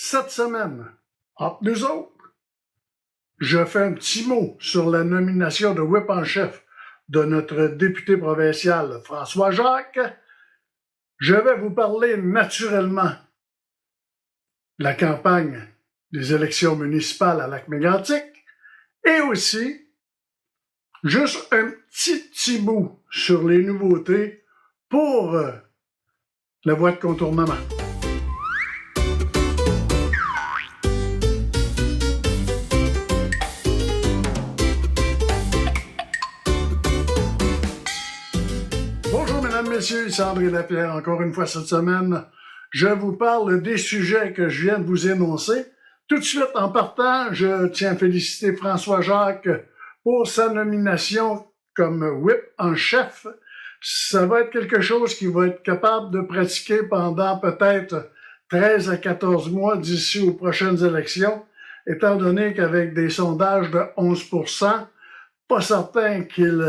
Cette semaine, entre nous autres, je fais un petit mot sur la nomination de whip en chef de notre député provincial François Jacques. Je vais vous parler naturellement de la campagne des élections municipales à Lac-Mégantic et aussi juste un petit bout sur les nouveautés pour la voie de contournement. Bonjour mesdames, messieurs, ici André Lapierre, encore une fois cette semaine. Je vous parle des sujets que je viens de vous énoncer. Tout de suite, en partant, je tiens à féliciter François Jacques pour sa nomination comme whip en chef. Ça va être quelque chose qu'il va être capable de pratiquer pendant peut-être 13 à 14 mois d'ici aux prochaines élections, étant donné qu'avec des sondages de 11%, pas certain qu'il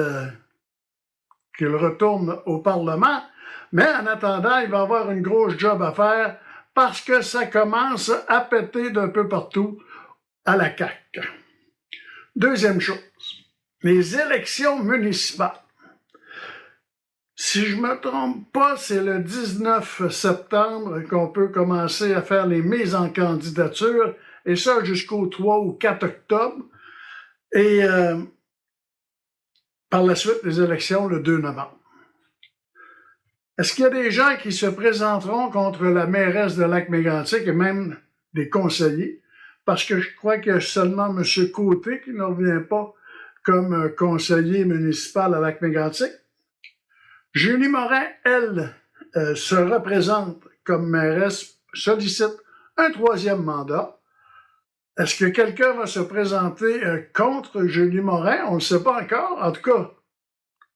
retourne au Parlement, mais en attendant, il va avoir une grosse job à faire parce que ça commence à péter d'un peu partout à la CAQ. Deuxième chose, les élections municipales. Si je ne me trompe pas, c'est le 19 septembre qu'on peut commencer à faire les mises en candidature, et ça jusqu'au 3 ou 4 octobre. Et par la suite, les élections le 2 novembre. Est-ce qu'il y a des gens qui se présenteront contre la mairesse de Lac-Mégantic et même des conseillers? Parce que je crois qu'il y a seulement M. Côté qui ne revient pas comme conseiller municipal à Lac-Mégantic. Julie Morin, elle, se représente comme mairesse, sollicite un troisième mandat. Est-ce que quelqu'un va se présenter contre Julie Morin? On ne le sait pas encore. En tout cas,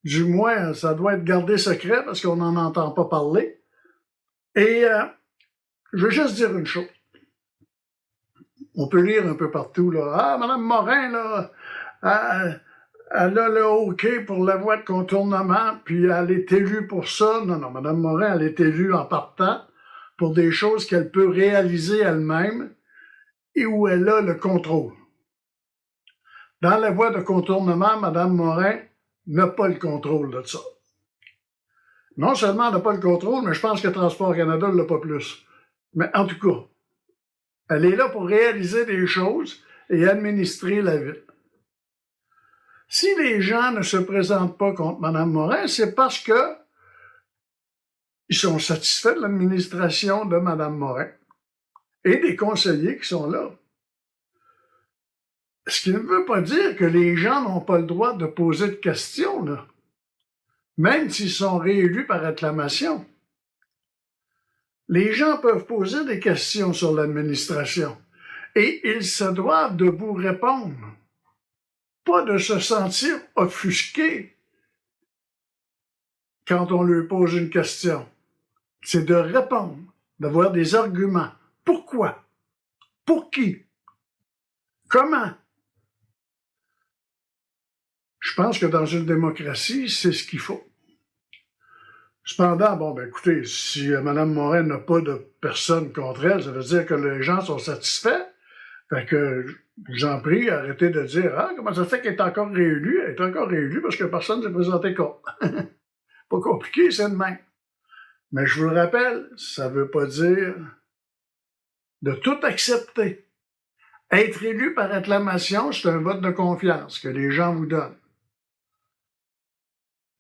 du moins, ça doit être gardé secret parce qu'on n'en entend pas parler. Et je veux juste dire une chose. On peut lire un peu partout, là. Ah, Mme Morin, là, elle a le OK pour la voie de contournement, puis elle est élue pour ça. Non, Mme Morin, elle est élue en partant pour des choses qu'elle peut réaliser elle-même et où elle a le contrôle. Dans la voie de contournement, Mme Morin n'a pas le contrôle de ça. Non seulement elle n'a pas le contrôle, mais je pense que Transport Canada ne l'a pas plus. Mais en tout cas, elle est là pour réaliser des choses et administrer la ville. Si les gens ne se présentent pas contre Mme Morin, c'est parce que ils sont satisfaits de l'administration de Mme Morin et des conseillers qui sont là. Ce qui ne veut pas dire que les gens n'ont pas le droit de poser de questions, là, même s'ils sont réélus par acclamation. Les gens peuvent poser des questions sur l'administration et ils se doivent de vous répondre, pas de se sentir offusqués quand on leur pose une question. C'est de répondre, d'avoir des arguments. Pourquoi? Pour qui? Comment? Je pense que dans une démocratie, c'est ce qu'il faut. Cependant, écoutez, si Mme Morin n'a pas de personne contre elle, ça veut dire que les gens sont satisfaits. Fait que, je vous en prie, arrêtez de dire « Ah, comment ça fait qu'elle est encore réélue? » Elle est encore réélue parce que personne ne s'est présenté contre. Pas compliqué, c'est de même. Mais je vous le rappelle, ça ne veut pas dire de tout accepter. Être élu par acclamation, c'est un vote de confiance que les gens vous donnent.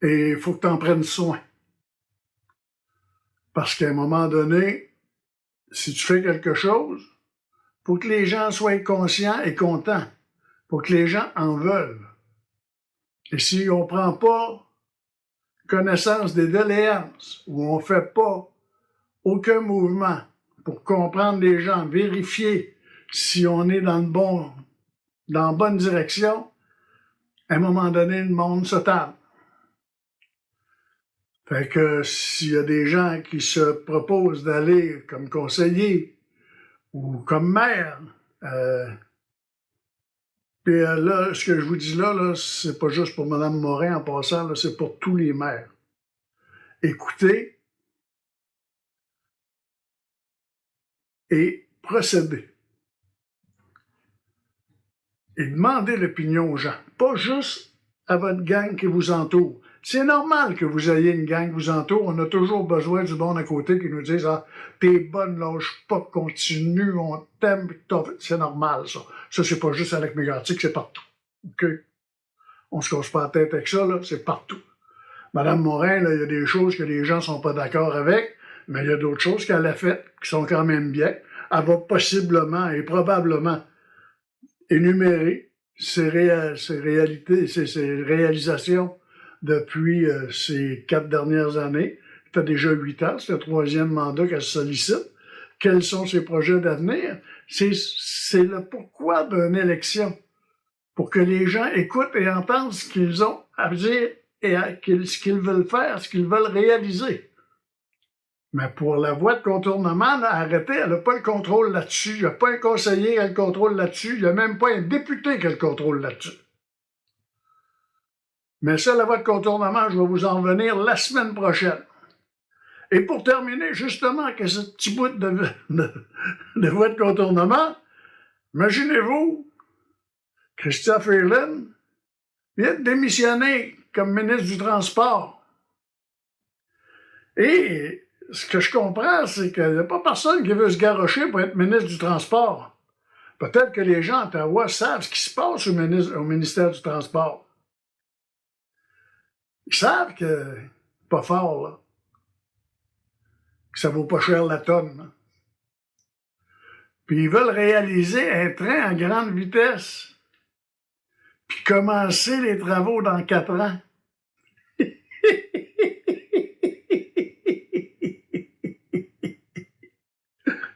Et il faut que tu en prennes soin. Parce qu'à un moment donné, si tu fais quelque chose, il faut que les gens soient conscients et contents. Il faut que les gens en veulent. Et si on ne prend pas connaissance des doléances, ou on ne fait pas aucun mouvement pour comprendre les gens, vérifier si on est dans la bonne direction, à un moment donné, le monde se table. Fait que s'il y a des gens qui se proposent d'aller comme conseiller ou comme maire, puis là, ce que je vous dis là, c'est pas juste pour Mme Morin en passant, là, c'est pour tous les maires. Écoutez et procéder et demandez l'opinion aux gens, pas juste à votre gang qui vous entoure. C'est normal que vous ayez une gang qui vous entoure. On a toujours besoin du monde à côté qui nous dise « Ah, t'es bonne, lâche pas, continue, on t'aime. » C'est normal, ça. Ça, c'est pas juste à Lac-Mégantic, c'est partout. OK? On se casse pas la tête avec ça, là, c'est partout. Madame Morin, là, il y a des choses que les gens sont pas d'accord avec, mais il y a d'autres choses qu'elle a faites qui sont quand même bien. Elle va possiblement et probablement énumérer ses réalités, ses réalisations depuis ces 4 dernières années. Ça fait déjà 8 ans, c'est le 3e mandat qu'elle sollicite. Quels sont ses projets d'avenir? C'est le pourquoi d'une élection. Pour que les gens écoutent et entendent ce qu'ils ont à dire et ce qu'ils veulent faire, ce qu'ils veulent réaliser. Mais pour la voie de contournement, là, arrêtez, elle n'a pas le contrôle là-dessus. Il n'y a pas un conseiller qui a le contrôle là-dessus. Il n'y a même pas un député qui a le contrôle là-dessus. Mais ça, la voie de contournement, je vais vous en revenir la semaine prochaine. Et pour terminer, justement, que ce petit bout de voie de contournement, imaginez-vous, Chrystia Freeland vient de démissionner comme ministre du Transport. Et ce que je comprends, c'est qu'il n'y a pas personne qui veut se garrocher pour être ministre du Transport. Peut-être que les gens à Ottawa savent ce qui se passe au ministère du Transport. Ils savent que c'est pas fort, là. Que ça vaut pas cher la tonne. Là. Puis ils veulent réaliser un train à grande vitesse. Puis commencer les travaux dans 4 ans. Je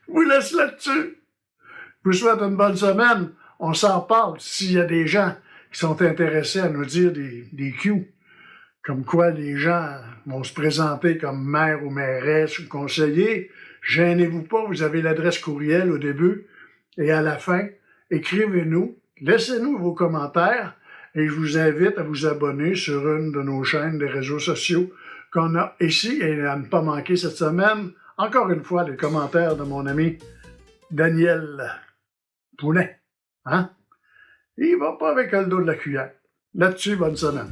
vous laisse là-dessus. Je vous souhaite une bonne semaine. On s'en parle s'il y a des gens qui sont intéressés à nous dire des cues. Comme quoi les gens vont se présenter comme maire ou mairesse ou conseiller. Gênez-vous pas, vous avez l'adresse courriel au début et à la fin. Écrivez-nous, laissez-nous vos commentaires et je vous invite à vous abonner sur une de nos chaînes des réseaux sociaux qu'on a ici et à ne pas manquer cette semaine, encore une fois, les commentaires de mon ami Daniel Pounet. Hein? Il va pas avec le dos de la cuillère. Là-dessus, bonne semaine.